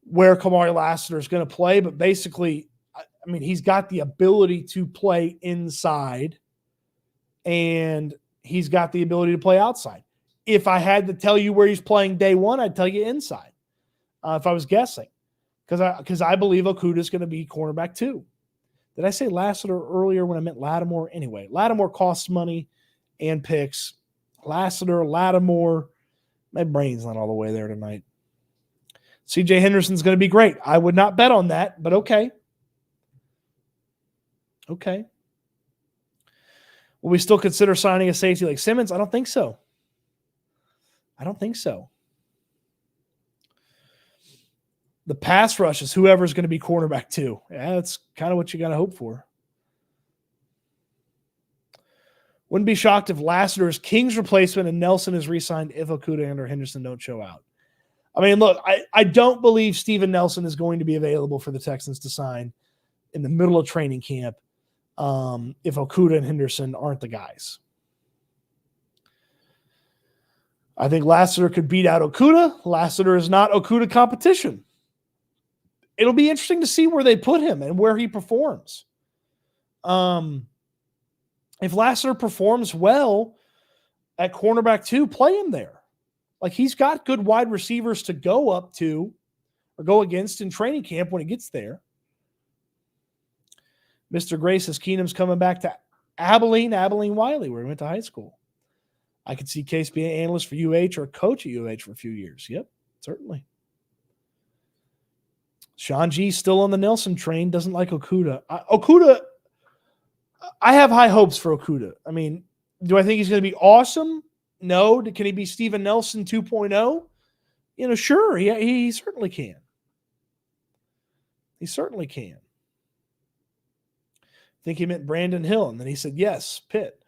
where Kamari Lassiter is going to play, but basically, I mean, he's got the ability to play inside, and he's got the ability to play outside. If I had to tell you where he's playing day one, I'd tell you inside. If I was guessing, because I believe Okudah is going to be cornerback too. Did I say Lassiter earlier when I meant Lattimore? Anyway, Lattimore costs money and picks. Lassiter, Lattimore. My brain's not all the way there tonight. CJ Henderson's going to be great. I would not bet on that, but okay. Okay. Will we still consider signing a safety like Simmons? I don't think so. The pass rush is whoever's going to be cornerback too. Yeah, that's kind of what you got to hope for. Wouldn't be shocked if Lassiter is King's replacement and Nelson is re-signed if Okudah and or Henderson don't show out. I mean, look, I don't believe Steven Nelson is going to be available for the Texans to sign in the middle of training camp if Okudah and Henderson aren't the guys. I think Lassiter could beat out Okudah. Lassiter is not Okudah competition. It'll be interesting to see where they put him and where he performs. If Lassiter performs well at cornerback 2, play him there. Like, he's got good wide receivers to go up to or go against in training camp when he gets there. Mr. Gray says Keenum's coming back to Abilene Wiley, where he went to high school. I could see Case being an analyst for UH or a coach at UH for a few years. Yep, certainly. Sean G still on the Nelson train, doesn't like Okudah. I have high hopes for Okudah. I mean, do I think he's going to be awesome? No. Can he be Steven Nelson 2.0? You know, sure. He certainly can. He certainly can. I think he meant Brandon Hill, and then he said, yes, Pitt.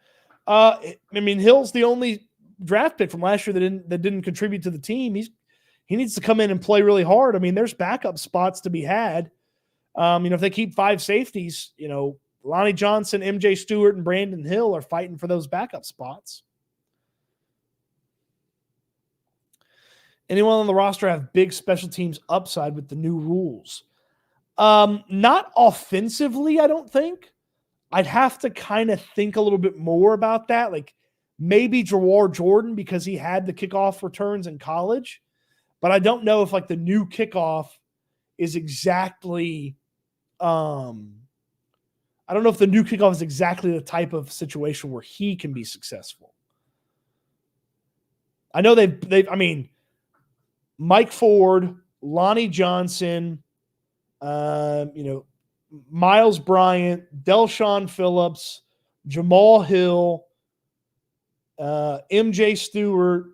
I mean, Hill's the only draft pick from last year that didn't contribute to the team. He needs to come in and play really hard. I mean, there's backup spots to be had. If they keep 5 safeties, Lonnie Johnson, MJ Stewart, and Brandon Hill are fighting for those backup spots. Anyone on the roster have big special teams upside with the new rules? Not offensively, I don't think. I'd have to kind of think a little bit more about that. Like maybe Jawar Jordan because he had the kickoff returns in college. But I don't know if like the new kickoff is exactly I don't know if the new kickoff is exactly the type of situation where he can be successful. I know I mean, Mike Ford, Lonnie Johnson, Miles Bryant, Delshawn Phillips, Jamal Hill, MJ Stewart,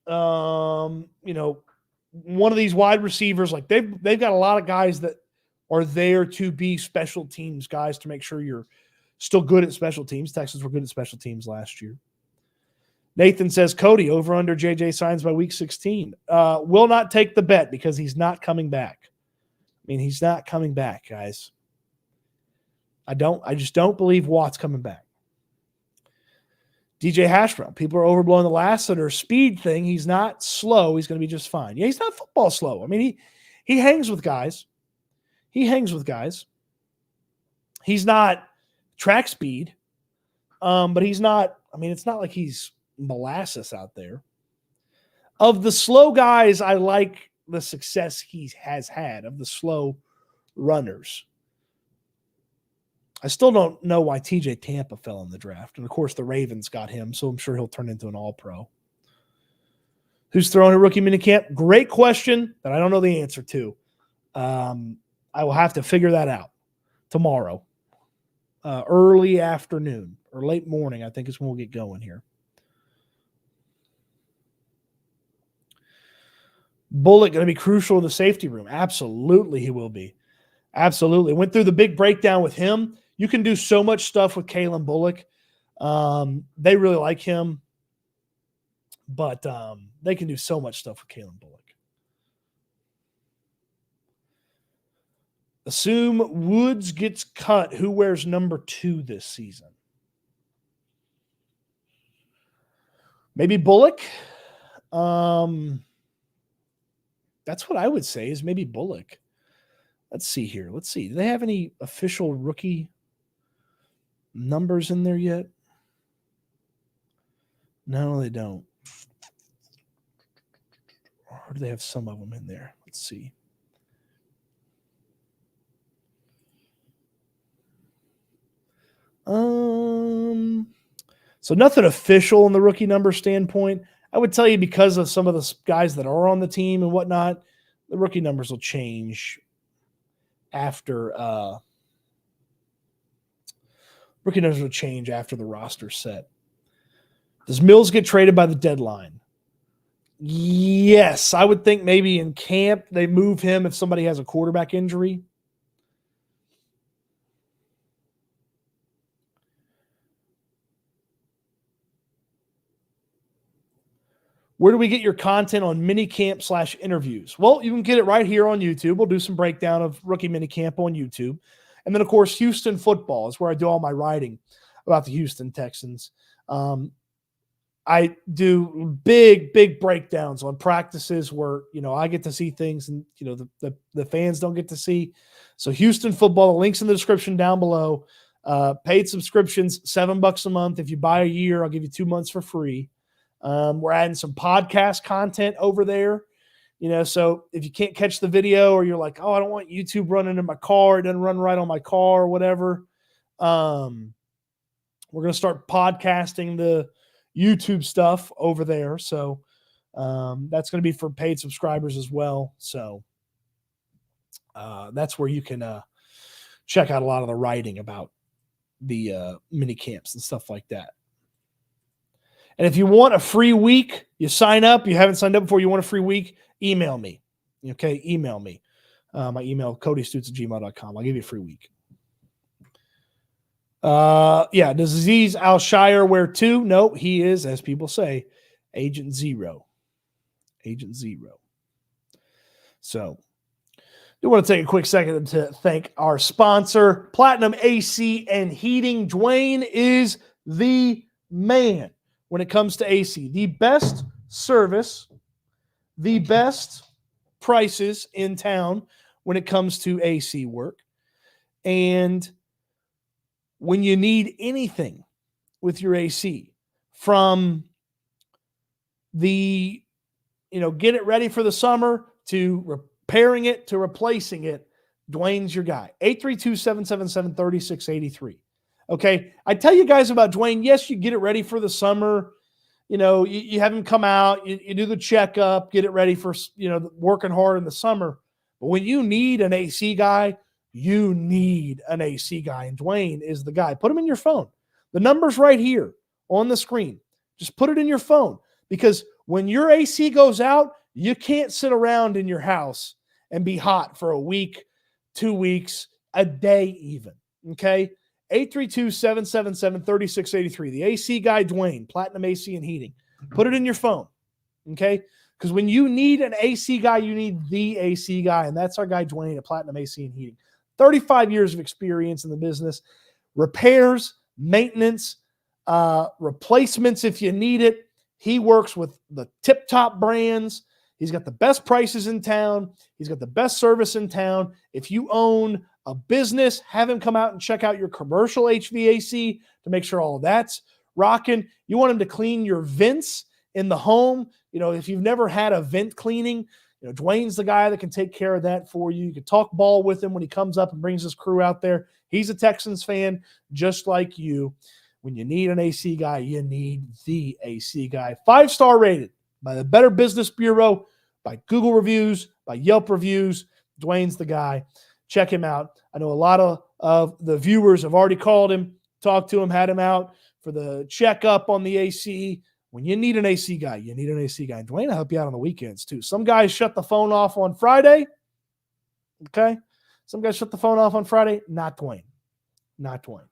one of these wide receivers, like they've got a lot of guys that are there to be special teams guys to make sure you're still good at special teams. Texans were good at special teams last year. Nathan says, Cody, over under JJ signs by week 16. Will not take the bet because he's not coming back. I mean, he's not coming back, guys. I just don't believe Watt's coming back. DJ Hashbrown, people are overblowing the Lassiter speed thing. He's not slow. He's going to be just fine. Yeah, he's not football slow. I mean, he hangs with guys. He's not track speed, but he's not, I mean, it's not like he's molasses out there. Of the slow guys, I like the success he has had of the slow runners. I still don't know why TJ Tampa fell in the draft. And, of course, the Ravens got him, so I'm sure he'll turn into an all-pro. Who's throwing a rookie minicamp? Great question that I don't know the answer to. I will have to figure that out tomorrow. Early afternoon or late morning, I think is when we'll get going here. Bullock going to be crucial in the safety room. Absolutely, he will be. Absolutely. Went through the big breakdown with him. You can do so much stuff with Kalen Bullock. They really like him, but they can do so much stuff with Kalen Bullock. Assume Woods gets cut. Who wears number 2 this season? Maybe Bullock. That's what I would say is maybe Bullock. Let's see here. Let's see. Do they have any official rookie numbers in there yet? No, they don't. Or do they have some of them in there? Let's see. So nothing official in the rookie number standpoint. I would tell you because of some of the guys that are on the team and whatnot, the rookie numbers will change after the roster's set. Does Mills get traded by the deadline? Yes, I would think maybe in camp they move him if somebody has a quarterback injury. Where do we get your content on minicamp / interviews? Well, you can get it right here on YouTube. We'll do some breakdown of rookie minicamp on YouTube. And then, of course, Houston football is where I do all my writing about the Houston Texans. I do big breakdowns on practices where, I get to see things and, the fans don't get to see. So Houston football, the link's in the description down below. Paid subscriptions, $7 a month. If you buy a year, I'll give you 2 months for free. We're adding some podcast content over there, so if you can't catch the video or you're like, oh, I don't want YouTube running in my car, it doesn't run right on my car or whatever. We're going to start podcasting the YouTube stuff over there. So that's going to be for paid subscribers as well. So that's where you can check out a lot of the writing about the mini camps and stuff like that. And if you want a free week, you sign up. You haven't signed up before, you want a free week, email me. Okay, email me. My email, codystoots@gmail.com. I'll give you a free week. Does Aziz Al-Shire wear 2? No, he is, as people say, Agent Zero. Agent Zero. So, I want to take a quick second to thank our sponsor, Platinum AC and Heating. Dwyane is the man when it comes to AC. The best service, the best prices in town when it comes to AC work. And when you need anything with your AC, from the, get it ready for the summer to repairing it to replacing it, Dwyane's your guy. 832-777-3683. Okay, I tell you guys about Dwyane. Yes, you get it ready for the summer. You have him come out, you do the checkup, get it ready for, working hard in the summer. But when you need an AC guy, you need an AC guy, and Dwyane is the guy. Put him in your phone. The number's right here on the screen. Just put it in your phone, because when your AC goes out, you can't sit around in your house and be hot for a week, 2 weeks, a day even, okay? 832-777-3683. The AC guy, Dwyane, Platinum AC and Heating. Put it in your phone, okay? Because when you need an AC guy, you need the AC guy, and that's our guy, Dwyane, at Platinum AC and Heating. 35 years of experience in the business. Repairs, maintenance, replacements if you need it. He works with the tip-top brands. He's got the best prices in town. He's got the best service in town. If you own a business, have him come out and check out your commercial HVAC to make sure all of that's rocking. You want him to clean your vents in the home. If you've never had a vent cleaning, Dwyane's the guy that can take care of that for you. You can talk ball with him when he comes up and brings his crew out there. He's a Texans fan just like you. When you need an AC guy, you need the AC guy. 5-star rated by the Better Business Bureau, by Google reviews, by Yelp reviews. Dwyane's the guy. Check him out. I know a lot of the viewers have already called him, talked to him, had him out for the checkup on the AC. When you need an AC guy, you need an AC guy. And Dwyane will help you out on the weekends too. Some guys shut the phone off on Friday. Okay? Some guys shut the phone off on Friday. Not Dwyane. Not Dwyane.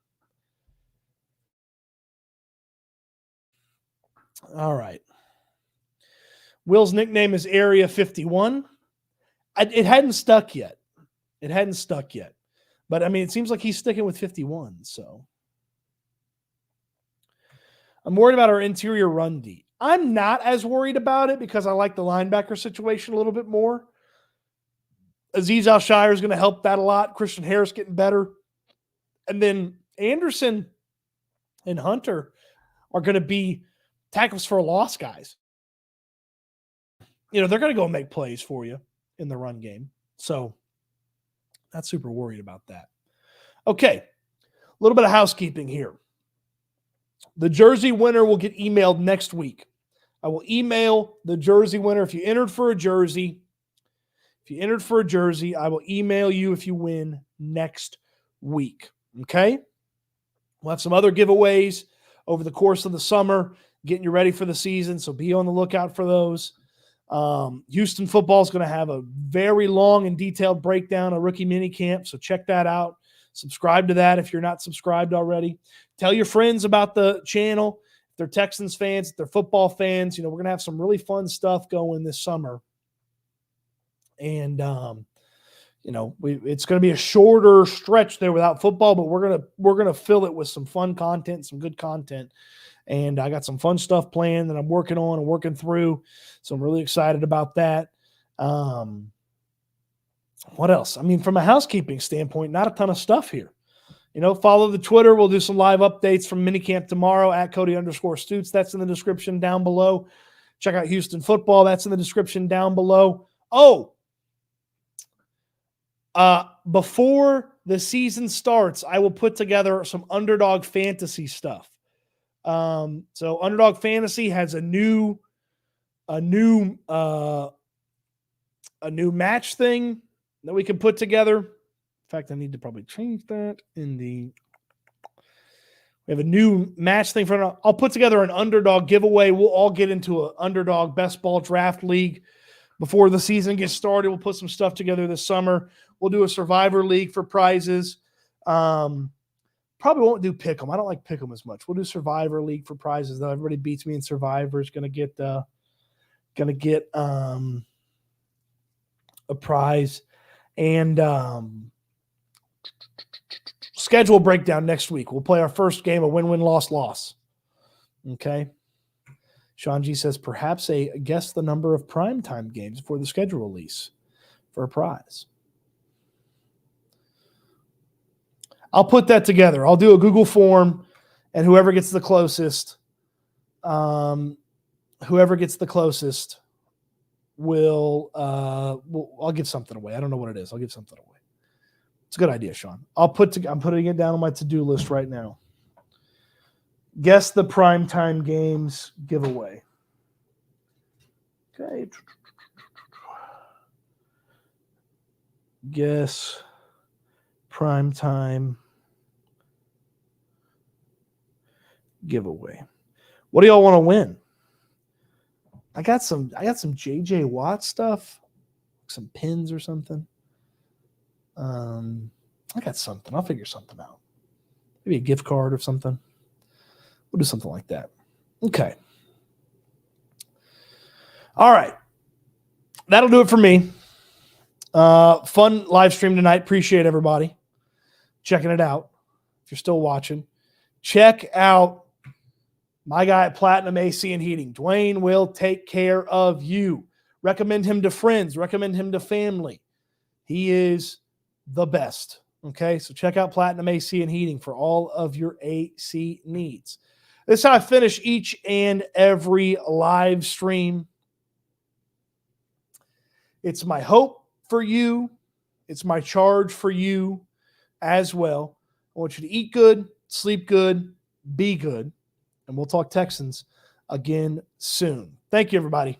All right. Will's nickname is Area 51. It hadn't stuck yet. But, it seems like he's sticking with 51, so. I'm worried about our interior run D. I'm not as worried about it because I like the linebacker situation a little bit more. Azeez Al-Shire is going to help that a lot. Christian Harris getting better. And then Anderson and Hunter are going to be tackles for a loss guys. They're going to go make plays for you in the run game. So, not super worried about that. Okay, a little bit of housekeeping here. The jersey winner will get emailed next week. I will email the jersey winner. If you entered for a jersey, I will email you if you win next week. Okay? We'll have some other giveaways over the course of the summer, getting you ready for the season, so be on the lookout for those. Houston football is going to have a very long and detailed breakdown of rookie minicamp, so check that out. Subscribe to that if you're not subscribed already. Tell your friends about the channel. If they're Texans fans, if they're football fans, we're going to have some really fun stuff going this summer. And, it's going to be a shorter stretch there without football, but we're going to fill it with some fun content, some good content. And I got some fun stuff planned that I'm working on and working through. So I'm really excited about that. What else? From a housekeeping standpoint, not a ton of stuff here. Follow the Twitter. We'll do some live updates from Minicamp tomorrow at Cody_Stoots. That's in the description down below. Check out Houston football. That's in the description down below. Before the season starts, I will put together some Underdog Fantasy stuff. So Underdog Fantasy has a new match thing that we can put together. In fact, I need to probably change that we have a new match thing I'll put together an Underdog giveaway. We'll all get into an Underdog Best Ball Draft League before the season gets started. We'll put some stuff together this summer. We'll do a Survivor League for prizes. Probably won't do Pick'em. I don't like Pick'em as much. We'll do Survivor League for prizes. Though everybody beats me in Survivor is going to get a prize. And schedule breakdown next week. We'll play our first game of win-win, loss-loss. Okay. Sean G says, perhaps guess the number of primetime games for the schedule release for a prize. I'll put that together. I'll do a Google form, and whoever gets the closest will I'll give something away. I don't know what it is. I'll give something away. It's a good idea, Sean. I'm putting it down on my to-do list right now. Guess the primetime games giveaway. Okay. Guess primetime giveaway. What do y'all want to win? I got some JJ Watt stuff, some pins or something. I got something. I'll figure something out. Maybe a gift card or something. We'll do something like that. Okay. All right. That'll do it for me. Fun live stream tonight. Appreciate everybody checking it out. If you're still watching, check out my guy at Platinum AC and Heating. Dwyane will take care of you. Recommend him to friends. Recommend him to family. He is the best. Okay, so check out Platinum AC and Heating for all of your AC needs. This is how I finish each and every live stream. It's my hope for you. It's my charge for you as well. I want you to eat good, sleep good, be good, and we'll talk Texans again soon. Thank you, everybody.